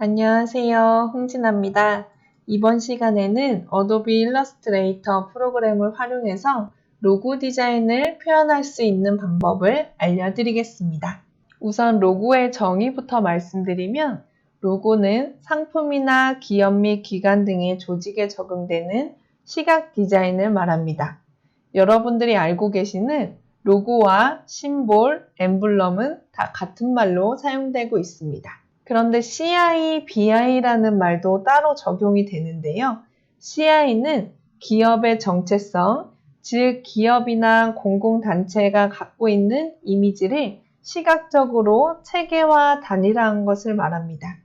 안녕하세요. 홍진아입니다. 이번 시간에는 어도비 일러스트레이터 프로그램을 활용해서 로고 디자인을 표현할 수 있는 방법을 알려드리겠습니다. 우선 로고의 정의부터 말씀드리면 로고는 상품이나 기업 및 기관 등의 조직에 적용되는 시각 디자인을 말합니다. 여러분들이 알고 계시는 로고와 심볼, 엠블럼은 다 같은 말로 사용되고 있습니다. 그런데 CI, BI라는 말도 따로 적용이 되는데요. CI는 기업의 정체성, 즉 기업이나 공공단체가 갖고 있는 이미지를 시각적으로 체계화 단일화한 것을 말합니다.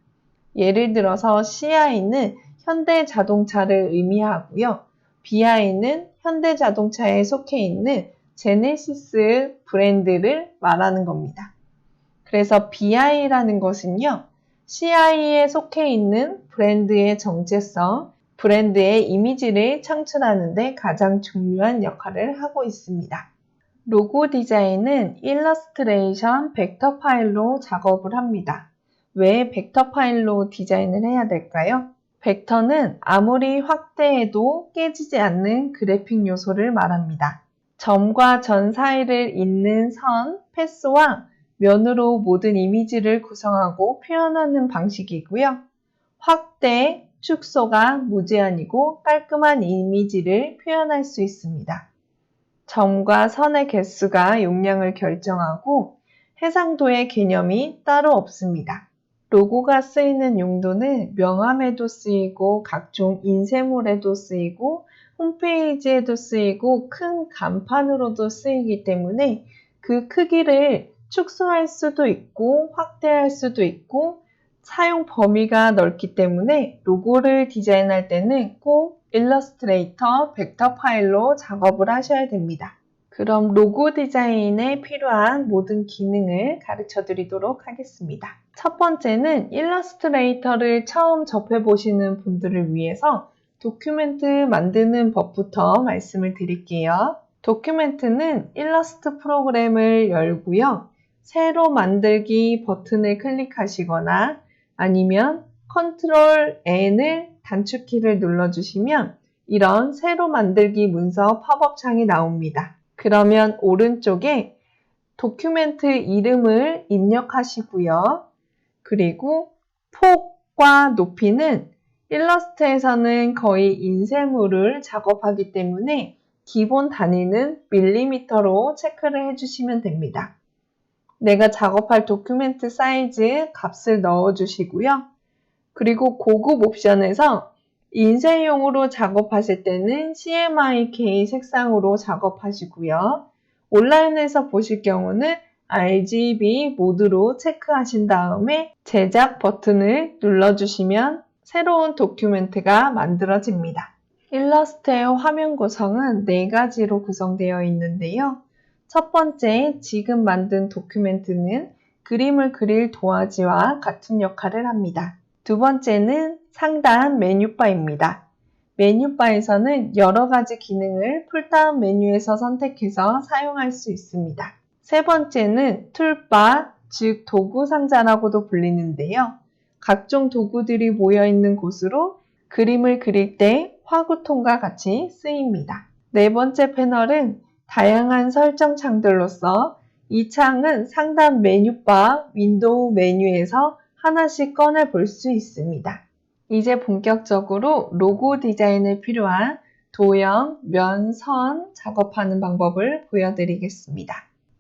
예를 들어서 CI는 현대자동차를 의미하고요. BI는 현대자동차에 속해 있는 제네시스 브랜드를 말하는 겁니다. 그래서 BI라는 것은요, CI에 속해 있는 브랜드의 정체성, 브랜드의 이미지를 창출하는 데 가장 중요한 역할을 하고 있습니다. 로고 디자인은 일러스트레이션 벡터 파일로 작업을 합니다. 왜 벡터 파일로 디자인을 해야 될까요? 벡터는 아무리 확대해도 깨지지 않는 그래픽 요소를 말합니다. 점과 점 사이를 잇는 선, 패스와 면으로 모든 이미지를 구성하고 표현하는 방식이고요. 확대, 축소가 무제한이고 깔끔한 이미지를 표현할 수 있습니다. 점과 선의 개수가 용량을 결정하고 해상도의 개념이 따로 없습니다. 로고가 쓰이는 용도는 명함에도 쓰이고 각종 인쇄물에도 쓰이고 홈페이지에도 쓰이고 큰 간판으로도 쓰이기 때문에 그 크기를 축소할 수도 있고 확대할 수도 있고 사용 범위가 넓기 때문에 로고를 디자인할 때는 꼭 일러스트레이터 벡터 파일로 작업을 하셔야 됩니다. 그럼 로고 디자인에 필요한 모든 기능을 가르쳐 드리도록 하겠습니다. 첫 번째는 일러스트레이터를 처음 접해 보시는 분들을 위해서 도큐멘트 만드는 법부터 말씀을 드릴게요. 도큐멘트는 일러스트 프로그램을 열고요. 새로 만들기 버튼을 클릭하시거나 아니면 컨트롤 N을 단축키를 눌러주시면 이런 새로 만들기 문서 팝업 창이 나옵니다. 그러면 오른쪽에 도큐멘트 이름을 입력하시고요. 그리고 폭과 높이는 일러스트에서는 거의 인쇄물을 작업하기 때문에 기본 단위는 밀리미터로 체크를 해주시면 됩니다. 내가 작업할 도큐멘트 사이즈 값을 넣어주시고요. 그리고 고급 옵션에서 인쇄용으로 작업하실 때는 CMYK 색상으로 작업하시고요. 온라인에서 보실 경우는 RGB 모드로 체크하신 다음에 제작 버튼을 눌러주시면 새로운 도큐멘트가 만들어집니다. 일러스트의 화면 구성은 4가지로 구성되어 있는데요. 첫 번째, 지금 만든 도큐멘트는 그림을 그릴 도화지와 같은 역할을 합니다. 두 번째는 상단 메뉴바입니다. 메뉴바에서는 여러 가지 기능을 풀다운 메뉴에서 선택해서 사용할 수 있습니다. 세 번째는 툴바, 즉 도구 상자라고도 불리는데요. 각종 도구들이 모여있는 곳으로 그림을 그릴 때 화구통과 같이 쓰입니다. 네 번째 패널은 다양한 설정 창들로서 이 창은 상단 메뉴바, 윈도우 메뉴에서 하나씩 꺼내 볼 수 있습니다. 이제 본격적으로 로고 디자인에 필요한 도형, 면, 선 작업하는 방법을 보여드리겠습니다.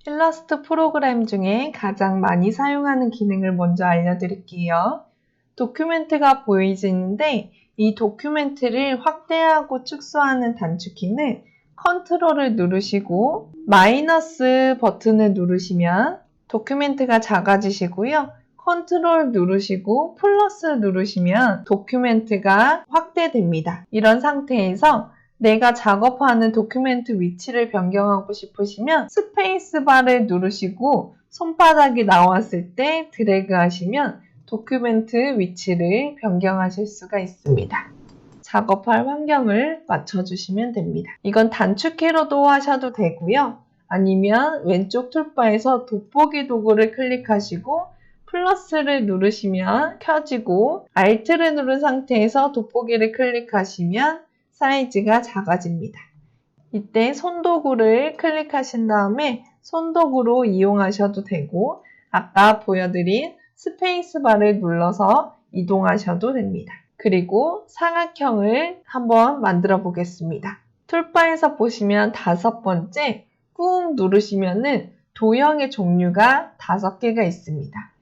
일러스트 프로그램 중에 가장 많이 사용하는 기능을 먼저 알려드릴게요. 도큐멘트가 보이시는데 이 도큐멘트를 확대하고 축소하는 단축키는 컨트롤을 누르시고 마이너스 버튼을 누르시면 도큐멘트가 작아지시고요. 컨트롤 누르시고 플러스 누르시면 도큐멘트가 확대됩니다. 이런 상태에서 내가 작업하는 도큐멘트 위치를 변경하고 싶으시면 스페이스바를 누르시고 손바닥이 나왔을 때 드래그 하시면 도큐멘트 위치를 변경하실 수가 있습니다. 작업할 환경을 맞춰주시면 됩니다. 이건 단축키로도 하셔도 되고요. 아니면 왼쪽 툴바에서 돋보기 도구를 클릭하시고 플러스를 누르시면 켜지고 Alt를 누른 상태에서 돋보기를 클릭하시면 사이즈가 작아집니다. 이때 손도구를 클릭하신 다음에 손도구로 이용하셔도 되고 아까 보여드린 스페이스바를 눌러서 이동하셔도 됩니다. 그리고 사각형을 한번 만들어 보겠습니다. 툴바에서 보시면 5번째 꾹 누르시면은 도형의 종류가 5개가 있습니다.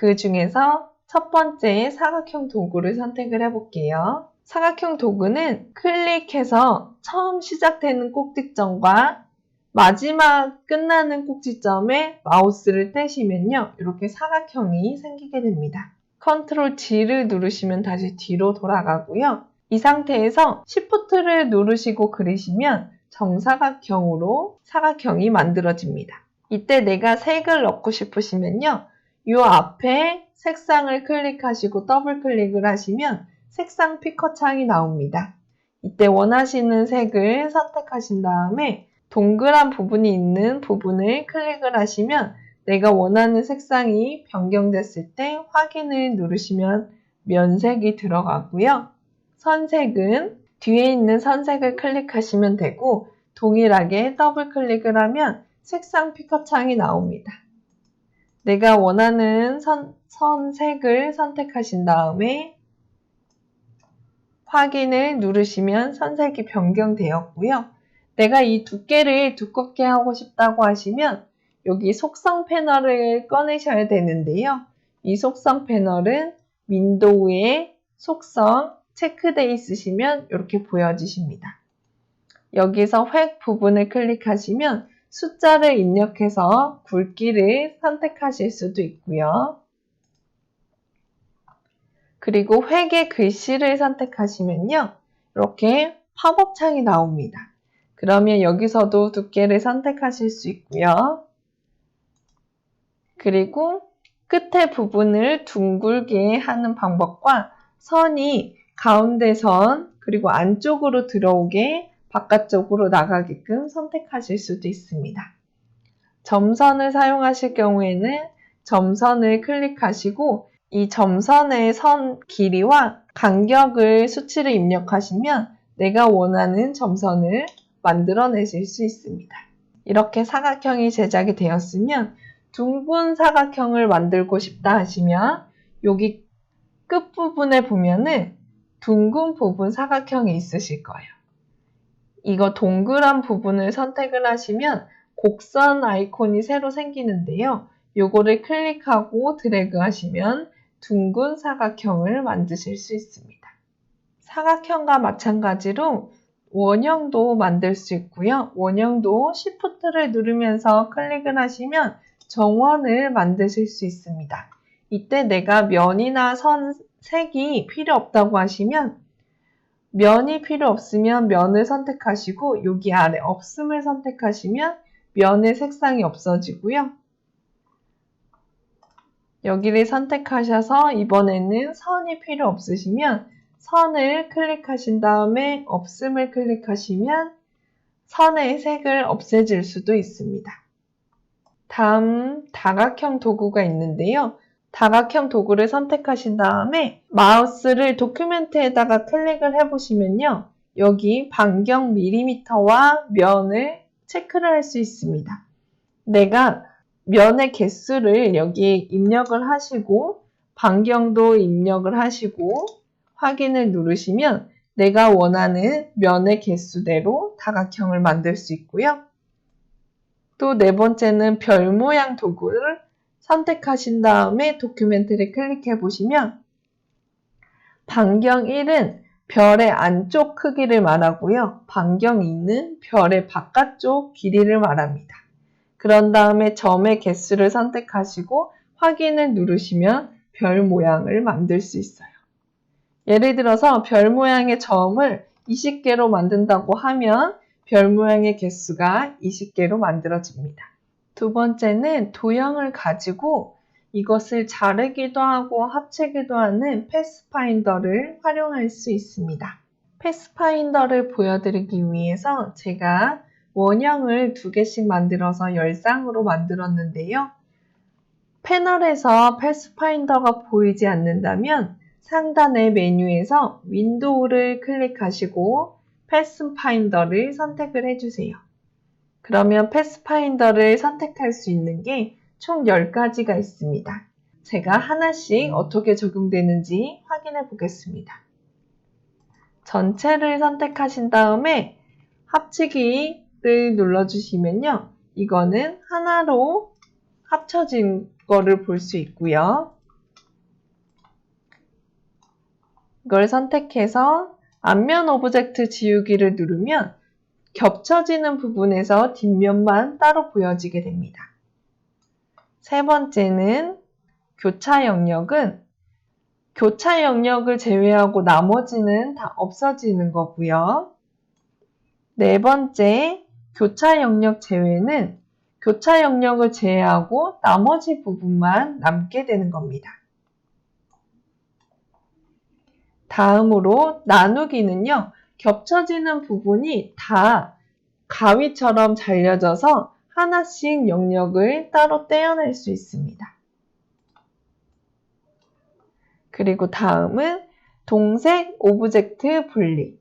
그 중에서 첫 번째 사각형 도구를 선택을 해볼게요. 사각형 도구는 클릭해서 처음 시작되는 꼭지점과 마지막 끝나는 꼭지점에 마우스를 떼시면요. 이렇게 사각형이 생기게 됩니다. 컨트롤 G를 누르시면 다시 뒤로 돌아가고요. 이 상태에서 Shift를 누르시고 그리시면 정사각형으로 사각형이 만들어집니다. 이때 내가 색을 넣고 싶으시면요. 이 앞에 색상을 클릭하시고 더블 클릭을 하시면 색상 피커 창이 나옵니다. 이때 원하시는 색을 선택하신 다음에 동그란 부분이 있는 부분을 클릭을 하시면 내가 원하는 색상이 변경됐을 때 확인을 누르시면 면색이 들어가고요. 선색은 뒤에 있는 선색을 클릭하시면 되고 동일하게 더블 클릭을 하면 색상 피커 창이 나옵니다. 내가 원하는 선색을 선택하신 다음에 확인을 누르시면 선색이 변경되었고요. 내가 이 두께를 두껍게 하고 싶다고 하시면 여기 속성 패널을 꺼내셔야 되는데요. 이 속성 패널은 윈도우에 속성 체크되어 있으시면 이렇게 보여지십니다. 여기서 획 부분을 클릭하시면 숫자를 입력해서 굵기를 선택하실 수도 있고요. 그리고 획의 글씨를 선택하시면요. 이렇게 팝업 창이 나옵니다. 그러면 여기서도 두께를 선택하실 수 있고요. 그리고 끝에 부분을 둥글게 하는 방법과 선이 가운데 선 그리고 안쪽으로 들어오게 바깥쪽으로 나가게끔 선택하실 수도 있습니다. 점선을 사용하실 경우에는 점선을 클릭하시고 이 점선의 선 길이와 간격을 수치를 입력하시면 내가 원하는 점선을 만들어내실 수 있습니다. 이렇게 사각형이 제작이 되었으면 둥근 사각형을 만들고 싶다 하시면 여기 끝부분에 보면은 둥근 부분 사각형이 있으실 거예요. 이거 동그란 부분을 선택을 하시면 곡선 아이콘이 새로 생기는데요. 요거를 클릭하고 드래그 하시면 둥근 사각형을 만드실 수 있습니다. 사각형과 마찬가지로 원형도 만들 수 있고요. 원형도 Shift를 누르면서 클릭을 하시면 정원을 만드실 수 있습니다. 이때 내가 면이나 선 색이 필요 없다고 하시면 면이 필요 없으면 면을 선택하시고 여기 아래 없음을 선택하시면 면의 색상이 없어지고요. 여기를 선택하셔서 이번에는 선이 필요 없으시면 선을 클릭하신 다음에 없음을 클릭하시면 선의 색을 없애질 수도 있습니다. 다음 다각형 도구가 있는데요. 다각형 도구를 선택하신 다음에 마우스를 도큐멘트에다가 클릭을 해보시면요. 여기 반경 밀리미터와 면을 체크를 할 수 있습니다. 내가 면의 개수를 여기에 입력을 하시고 반경도 입력을 하시고 확인을 누르시면 내가 원하는 면의 개수대로 다각형을 만들 수 있고요. 또 네 번째는 별 모양 도구를 선택하신 다음에 도큐멘트를 클릭해 보시면 반경 1은 별의 안쪽 크기를 말하고요. 반경 2는 별의 바깥쪽 길이를 말합니다. 그런 다음에 점의 개수를 선택하시고 확인을 누르시면 별 모양을 만들 수 있어요. 예를 들어서 별 모양의 점을 20개로 만든다고 하면 별 모양의 개수가 20개로 만들어집니다. 두 번째는 도형을 가지고 이것을 자르기도 하고 합치기도 하는 패스파인더를 활용할 수 있습니다. 패스파인더를 보여드리기 위해서 제가 원형을 2개씩 만들어서 열상으로 만들었는데요. 패널에서 패스파인더가 보이지 않는다면 상단의 메뉴에서 윈도우를 클릭하시고 패스파인더를 선택을 해주세요. 그러면 패스파인더를 선택할 수 있는 게 총 10가지가 있습니다. 제가 하나씩 어떻게 적용되는지 확인해 보겠습니다. 전체를 선택하신 다음에 합치기를 눌러주시면요. 이거는 하나로 합쳐진 거를 볼 수 있고요. 이걸 선택해서 앞면 오브젝트 지우기를 누르면 겹쳐지는 부분에서 뒷면만 따로 보여지게 됩니다. 세 번째는 교차 영역은 교차 영역을 제외하고 나머지는 다 없어지는 거고요. 네 번째, 교차 영역 제외는 교차 영역을 제외하고 나머지 부분만 남게 되는 겁니다. 다음으로 나누기는요. 겹쳐지는 부분이 다 가위처럼 잘려져서 하나씩 영역을 따로 떼어낼 수 있습니다. 그리고 다음은 동색 오브젝트 분리.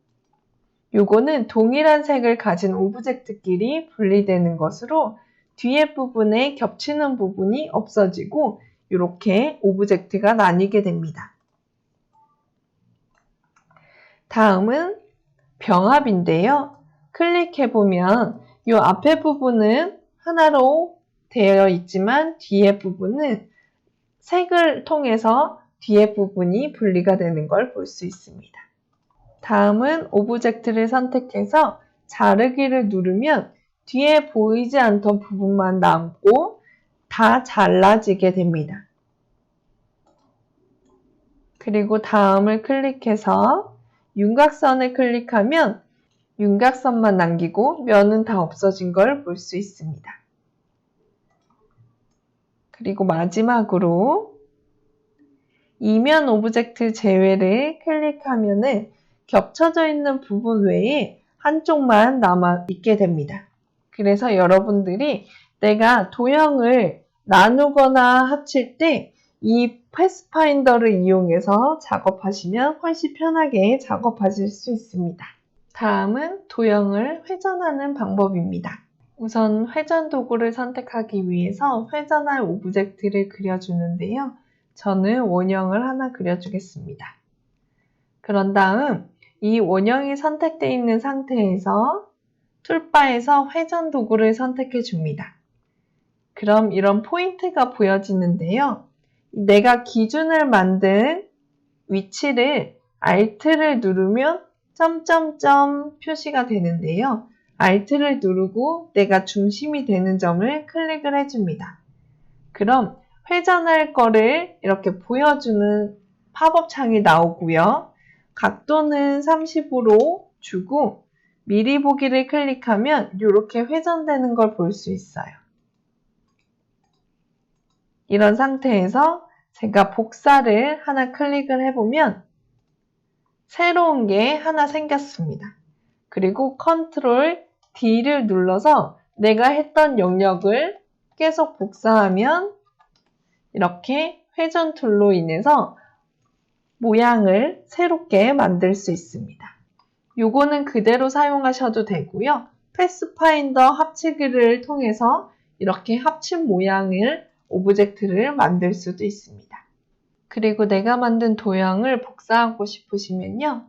요거는 동일한 색을 가진 오브젝트끼리 분리되는 것으로 뒤에 부분에 겹치는 부분이 없어지고 이렇게 오브젝트가 나뉘게 됩니다. 다음은 병합인데요. 클릭해보면 이 앞에 부분은 하나로 되어 있지만 뒤에 부분은 색을 통해서 뒤에 부분이 분리가 되는 걸 볼 수 있습니다. 다음은 오브젝트를 선택해서 자르기를 누르면 뒤에 보이지 않던 부분만 남고 다 잘라지게 됩니다. 그리고 다음을 클릭해서 윤곽선을 클릭하면 윤곽선만 남기고 면은 다 없어진 걸 볼 수 있습니다. 그리고 마지막으로 이면 오브젝트 제외를 클릭하면은 겹쳐져 있는 부분 외에 한쪽만 남아 있게 됩니다. 그래서 여러분들이 내가 도형을 나누거나 합칠 때 이 패스파인더를 이용해서 작업하시면 훨씬 편하게 작업하실 수 있습니다. 다음은 도형을 회전하는 방법입니다. 우선 회전 도구를 선택하기 위해서 회전할 오브젝트를 그려주는데요. 저는 원형을 하나 그려주겠습니다. 그런 다음 이 원형이 선택되어 있는 상태에서 툴바에서 회전 도구를 선택해 줍니다. 그럼 이런 포인트가 보여지는데요. 내가 기준을 만든 위치를 Alt를 누르면 점점점 표시가 되는데요. Alt를 누르고 내가 중심이 되는 점을 클릭을 해줍니다. 그럼 회전할 거를 이렇게 보여주는 팝업 창이 나오고요. 각도는 30으로 주고 미리 보기를 클릭하면 이렇게 회전되는 걸 볼 수 있어요. 이런 상태에서 제가 복사를 하나 클릭을 해보면 새로운 게 하나 생겼습니다. 그리고 컨트롤 D를 눌러서 내가 했던 영역을 계속 복사하면 이렇게 회전 툴로 인해서 모양을 새롭게 만들 수 있습니다. 요거는 그대로 사용하셔도 되고요. 패스파인더 합치기를 통해서 이렇게 합친 모양을 오브젝트를 만들 수도 있습니다. 그리고 내가 만든 도형을 복사하고 싶으시면요.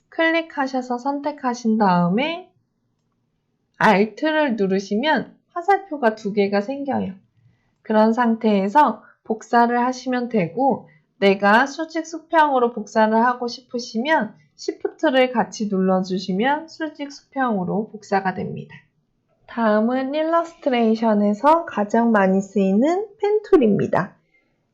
클릭하셔서 선택하신 다음에 Alt를 누르시면 화살표가 2개가 생겨요. 그런 상태에서 복사를 하시면 되고 내가 수직 수평으로 복사를 하고 싶으시면 Shift를 같이 눌러주시면 수직 수평으로 복사가 됩니다. 다음은 일러스트레이션에서 가장 많이 쓰이는 펜툴입니다.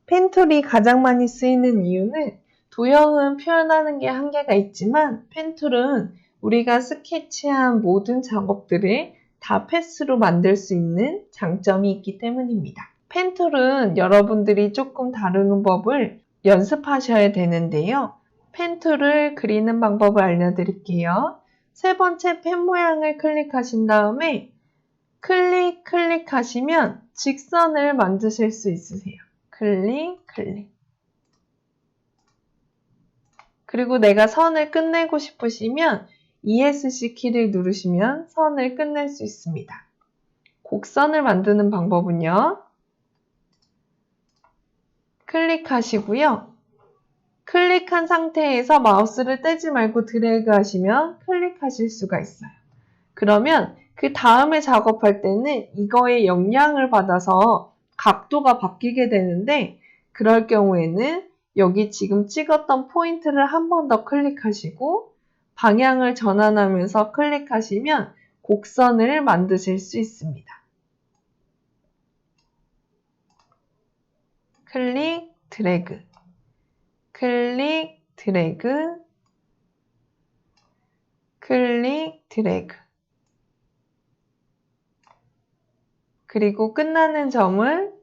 펜툴이 가장 많이 쓰이는 이유는 도형은 표현하는 게 한계가 있지만 펜툴은 우리가 스케치한 모든 작업들을 다 패스로 만들 수 있는 장점이 있기 때문입니다. 펜툴은 여러분들이 조금 다루는 법을 연습하셔야 되는데요. 펜툴을 그리는 방법을 알려드릴게요. 세 번째 펜 모양을 클릭하신 다음에 클릭하시면 직선을 만드실 수 있으세요. 클릭, 클릭. 그리고 내가 선을 끝내고 싶으시면 ESC 키를 누르시면 선을 끝낼 수 있습니다. 곡선을 만드는 방법은요. 클릭하시고요. 클릭한 상태에서 마우스를 떼지 말고 드래그 하시면 클릭하실 수가 있어요. 그러면 그 다음에 작업할 때는 이거에 영향을 받아서 각도가 바뀌게 되는데 그럴 경우에는 여기 지금 찍었던 포인트를 한 번 더 클릭하시고 방향을 전환하면서 클릭하시면 곡선을 만드실 수 있습니다. 클릭, 드래그, 클릭, 드래그, 클릭, 드래그. 그리고 끝나는 점을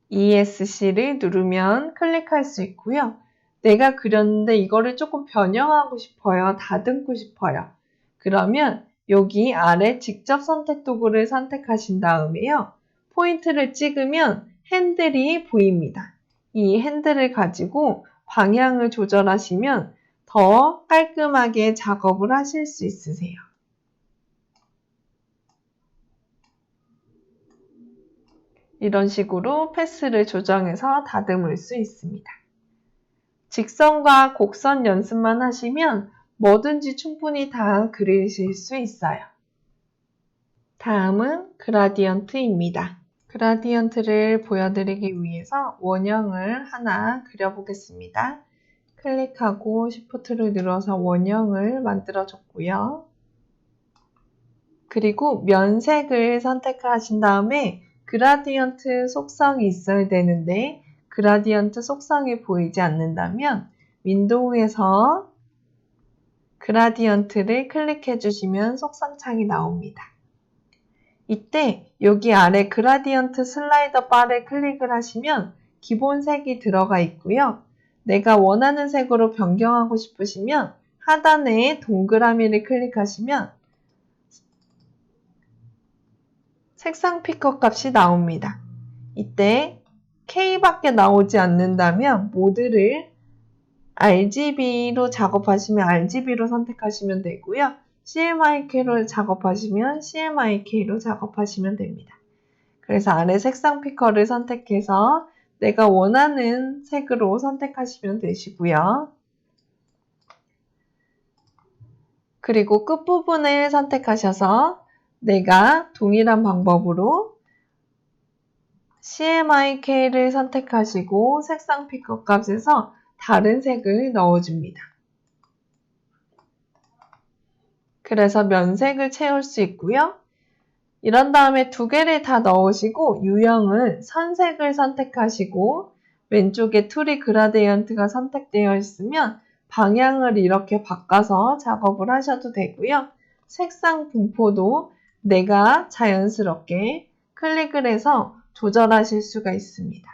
ESC를 누르면 클릭할 수 있고요. 내가 그렸는데 이거를 조금 변형하고 싶어요. 다듬고 싶어요. 그러면 여기 아래 직접 선택 도구를 선택하신 다음에요. 포인트를 찍으면 핸들이 보입니다. 이 핸들을 가지고 방향을 조절하시면 더 깔끔하게 작업을 하실 수 있으세요. 이런 식으로 패스를 조정해서 다듬을 수 있습니다. 직선과 곡선 연습만 하시면 뭐든지 충분히 다 그리실 수 있어요. 다음은 그라디언트입니다. 그라디언트를 보여드리기 위해서 원형을 하나 그려보겠습니다. 클릭하고 Shift를 눌러서 원형을 만들어줬고요. 그리고 면색을 선택하신 다음에 그라디언트 속성이 있어야 되는데 그라디언트 속성이 보이지 않는다면 윈도우에서 그라디언트를 클릭해 주시면 속성 창이 나옵니다. 이때 여기 아래 그라디언트 슬라이더 바를 클릭을 하시면 기본 색이 들어가 있고요. 내가 원하는 색으로 변경하고 싶으시면 하단에 동그라미를 클릭하시면 색상 픽업 값이 나옵니다. 이때 K밖에 나오지 않는다면 모드를 RGB로 작업하시면 RGB로 선택하시면 되고요. CMYK로 작업하시면 CMYK로 작업하시면 됩니다. 그래서 아래 색상 피커를 선택해서 내가 원하는 색으로 선택하시면 되시고요. 그리고 끝부분을 선택하셔서 내가 동일한 방법으로 CMYK를 선택하시고 색상 픽업 값에서 다른 색을 넣어줍니다. 그래서 면색을 채울 수 있고요. 이런 다음에 두 개를 다 넣으시고 유형을 선색을 선택하시고 왼쪽에 투리 그라디언트가 선택되어 있으면 방향을 이렇게 바꿔서 작업을 하셔도 되고요. 색상 분포도 내가 자연스럽게 클릭을 해서 조절하실 수가 있습니다.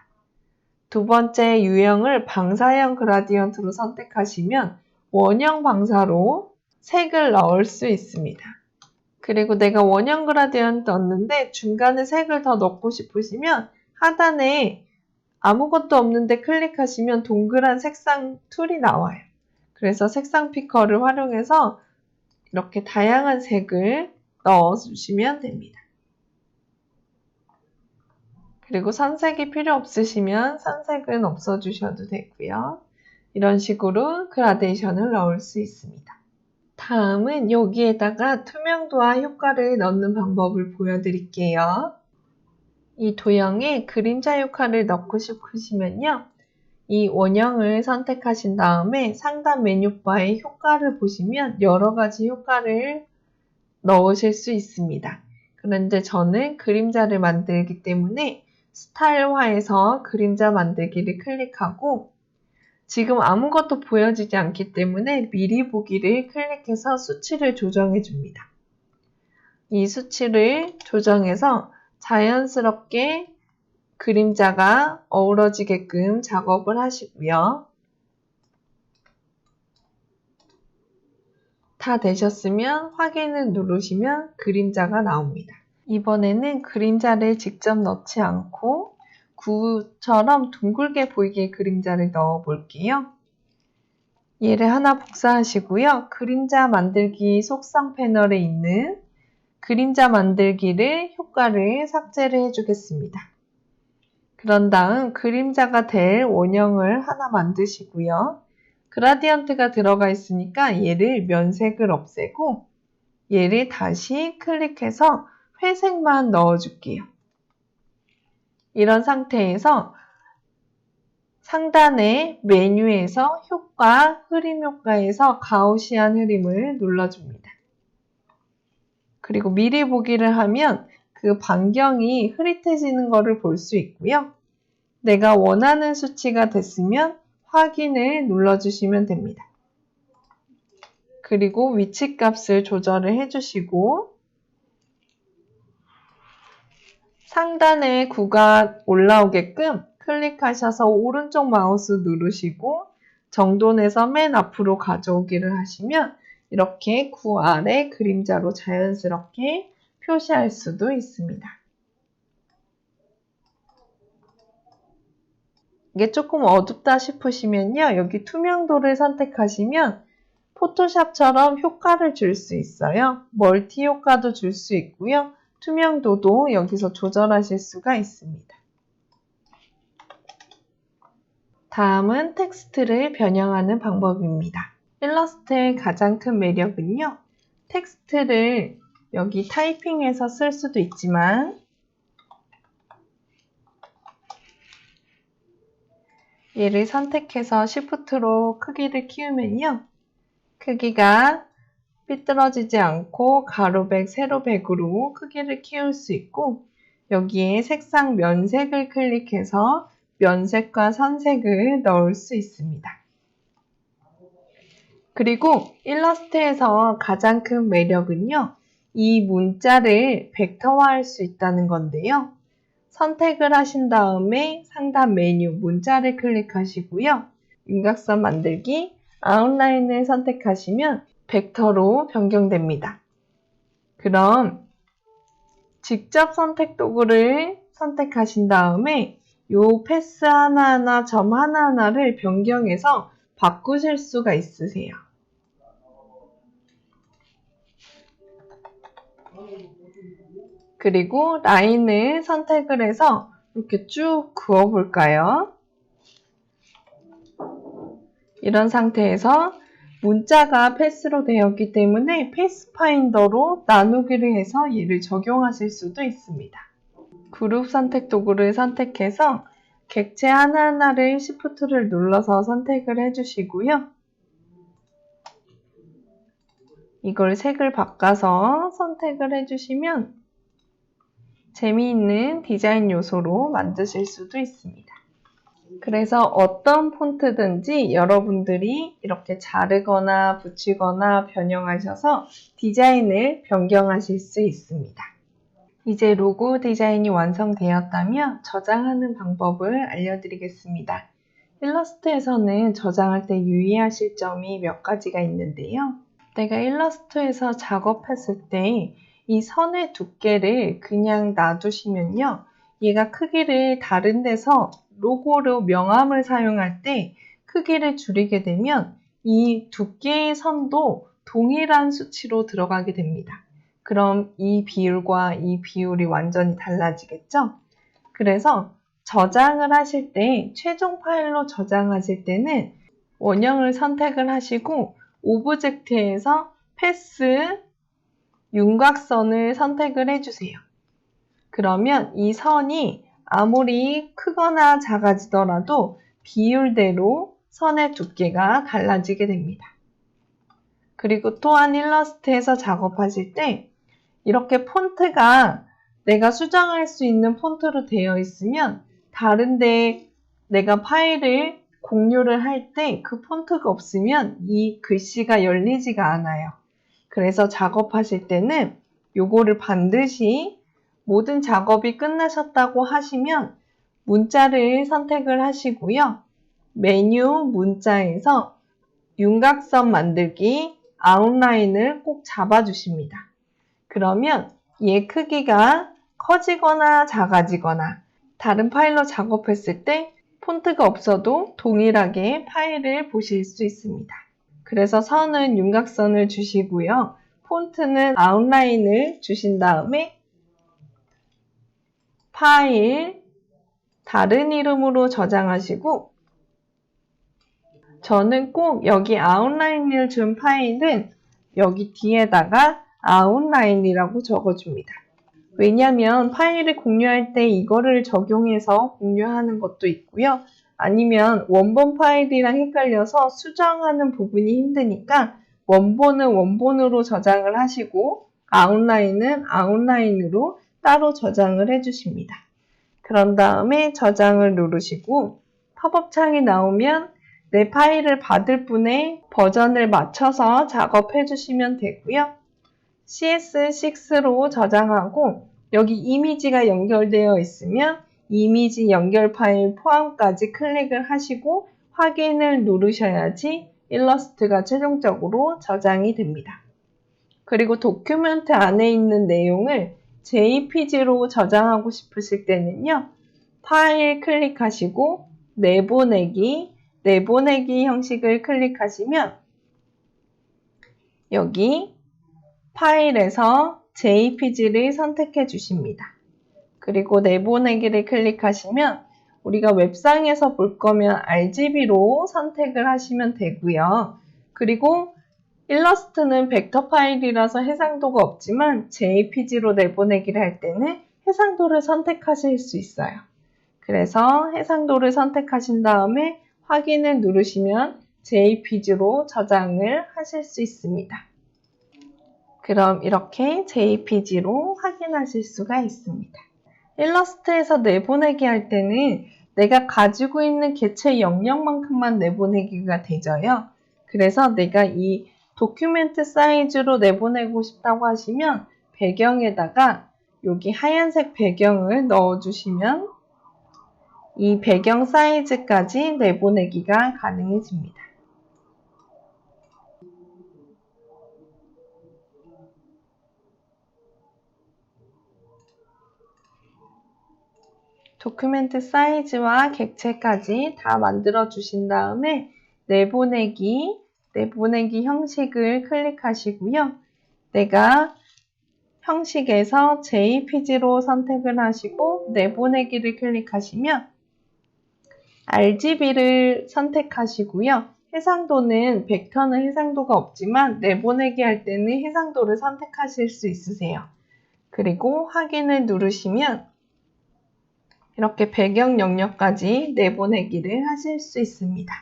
두 번째 유형을 방사형 그라디언트로 선택하시면 원형 방사로 색을 넣을 수 있습니다. 그리고 내가 원형 그라디언트 넣었는데 중간에 색을 더 넣고 싶으시면 하단에 아무것도 없는데 클릭하시면 동그란 색상 툴이 나와요. 그래서 색상 피커를 활용해서 이렇게 다양한 색을 넣어주시면 됩니다. 그리고 선색이 필요 없으시면 선색은 없어주셔도 되고요. 이런 식으로 그라데이션을 넣을 수 있습니다. 다음은 여기에다가 투명도와 효과를 넣는 방법을 보여드릴게요. 이 도형에 그림자 효과를 넣고 싶으시면요. 이 원형을 선택하신 다음에 상단 메뉴바에 효과를 보시면 여러 가지 효과를 넣으실 수 있습니다. 그런데 저는 그림자를 만들기 때문에 스타일화에서 그림자 만들기를 클릭하고 지금 아무것도 보여지지 않기 때문에 미리 보기를 클릭해서 수치를 조정해 줍니다. 이 수치를 조정해서 자연스럽게 그림자가 어우러지게끔 작업을 하시고요. 다 되셨으면 확인을 누르시면 그림자가 나옵니다. 이번에는 그림자를 직접 넣지 않고 구처럼 둥글게 보이게 그림자를 넣어 볼게요. 얘를 하나 복사하시고요. 그림자 만들기 속성 패널에 있는 그림자 만들기를 효과를 삭제를 해주겠습니다. 그런 다음 그림자가 될 원형을 하나 만드시고요. 그라디언트가 들어가 있으니까 얘를 면색을 없애고 얘를 다시 클릭해서 회색만 넣어줄게요. 이런 상태에서 상단의 메뉴에서 효과, 흐림 효과에서 가우시안 흐림을 눌러줍니다. 그리고 미리 보기를 하면 그 반경이 흐릿해지는 것을 볼 수 있고요. 내가 원하는 수치가 됐으면 확인을 눌러주시면 됩니다. 그리고 위치 값을 조절을 해주시고 상단에 구가 올라오게끔 클릭하셔서 오른쪽 마우스 누르시고 정돈해서 맨 앞으로 가져오기를 하시면 이렇게 구 아래 그림자로 자연스럽게 표시할 수도 있습니다. 이게 조금 어둡다 싶으시면요. 여기 투명도를 선택하시면 포토샵처럼 효과를 줄 수 있어요. 멀티 효과도 줄 수 있고요. 투명도도 여기서 조절하실 수가 있습니다. 다음은 텍스트를 변형하는 방법입니다. 일러스트의 가장 큰 매력은요. 텍스트를 여기 타이핑해서 쓸 수도 있지만 얘를 선택해서 Shift로 크기를 키우면요. 크기가 삐뚤어지지 않고 가로백, 세로백으로 크기를 키울 수 있고 여기에 색상 면색을 클릭해서 면색과 선색을 넣을 수 있습니다. 그리고 일러스트에서 가장 큰 매력은요. 이 문자를 벡터화할 수 있다는 건데요. 선택을 하신 다음에 상단 메뉴 문자를 클릭하시고요. 윤곽선 만들기, 아웃라인을 선택하시면 벡터로 변경됩니다. 그럼 직접 선택 도구를 선택하신 다음에 요 패스 하나하나, 점 하나하나를 변경해서 바꾸실 수가 있으세요. 그리고 라인을 선택을 해서 이렇게 쭉 그어볼까요? 이런 상태에서 문자가 패스로 되었기 때문에 패스파인더로 나누기를 해서 얘를 적용하실 수도 있습니다. 그룹 선택 도구를 선택해서 객체 하나하나를 Shift를 눌러서 선택을 해주시고요. 이걸 색을 바꿔서 선택을 해주시면 재미있는 디자인 요소로 만드실 수도 있습니다. 그래서 어떤 폰트든지 여러분들이 이렇게 자르거나 붙이거나 변형하셔서 디자인을 변경하실 수 있습니다. 이제 로고 디자인이 완성되었다면 저장하는 방법을 알려드리겠습니다. 일러스트에서는 저장할 때 유의하실 점이 몇 가지가 있는데요. 내가 일러스트에서 작업했을 때 이 선의 두께를 그냥 놔두시면요. 얘가 크기를 다른 데서 로고로 명암을 사용할 때 크기를 줄이게 되면 이 두께의 선도 동일한 수치로 들어가게 됩니다. 그럼 이 비율과 이 비율이 완전히 달라지겠죠? 그래서 저장을 하실 때 최종 파일로 저장하실 때는 원형을 선택을 하시고 오브젝트에서 패스, 윤곽선을 선택을 해주세요. 그러면 이 선이 아무리 크거나 작아지더라도 비율대로 선의 두께가 달라지게 됩니다. 그리고 또한 일러스트에서 작업하실 때 이렇게 폰트가 내가 수정할 수 있는 폰트로 되어 있으면 다른데 내가 파일을 공유를 할 때 그 폰트가 없으면 이 글씨가 열리지가 않아요. 그래서 작업하실 때는 요거를 반드시 모든 작업이 끝나셨다고 하시면 문자를 선택을 하시고요. 메뉴 문자에서 윤곽선 만들기 아웃라인을 꼭 잡아주십니다. 그러면 얘 크기가 커지거나 작아지거나 다른 파일로 작업했을 때 폰트가 없어도 동일하게 파일을 보실 수 있습니다. 그래서 선은 윤곽선을 주시고요. 폰트는 아웃라인을 주신 다음에 파일, 다른 이름으로 저장하시고 저는 꼭 여기 아웃라인을 준 파일은 여기 뒤에다가 아웃라인이라고 적어줍니다. 왜냐하면 파일을 공유할 때 이거를 적용해서 공유하는 것도 있고요. 아니면 원본 파일이랑 헷갈려서 수정하는 부분이 힘드니까 원본은 원본으로 저장을 하시고 아웃라인은 아웃라인으로 따로 저장을 해주십니다. 그런 다음에 저장을 누르시고 팝업 창이 나오면 내 파일을 받을 분의 버전을 맞춰서 작업해 주시면 되고요. CS6로 저장하고 여기 이미지가 연결되어 있으면 이미지 연결 파일 포함까지 클릭을 하시고 확인을 누르셔야지 일러스트가 최종적으로 저장이 됩니다. 그리고 도큐멘트 안에 있는 내용을 JPG로 저장하고 싶으실 때는요. 파일 클릭하시고 내보내기 형식을 클릭하시면 여기 파일에서 JPG를 선택해 주십니다. 그리고 내보내기를 클릭하시면 우리가 웹상에서 볼 거면 RGB로 선택을 하시면 되고요. 그리고 일러스트는 벡터 파일이라서 해상도가 없지만 JPG로 내보내기를 할 때는 해상도를 선택하실 수 있어요. 그래서 해상도를 선택하신 다음에 확인을 누르시면 JPG로 저장을 하실 수 있습니다. 그럼 이렇게 JPG로 확인하실 수가 있습니다. 일러스트에서 내보내기 할 때는 내가 가지고 있는 개체 영역만큼만 내보내기가 되죠요. 그래서 내가 이 도큐멘트 사이즈로 내보내고 싶다고 하시면 배경에다가 여기 하얀색 배경을 넣어주시면 이 배경 사이즈까지 내보내기가 가능해집니다. 도큐멘트 사이즈와 객체까지 다 만들어 주신 다음에 내보내기 형식을 클릭하시고요. 내가 형식에서 JPG로 선택을 하시고 내보내기를 클릭하시면 RGB를 선택하시고요. 해상도는 벡터는 해상도가 없지만 내보내기 할 때는 해상도를 선택하실 수 있으세요. 그리고 확인을 누르시면 이렇게 배경 영역까지 내보내기를 하실 수 있습니다.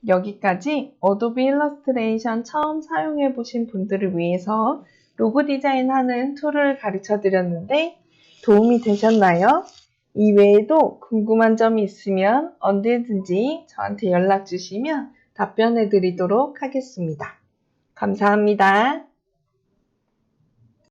여기까지 어도비 일러스트레이션 처음 사용해 보신 분들을 위해서 로고 디자인하는 툴을 가르쳐 드렸는데 도움이 되셨나요? 이외에도 궁금한 점이 있으면 언제든지 저한테 연락 주시면 답변해 드리도록 하겠습니다. 감사합니다.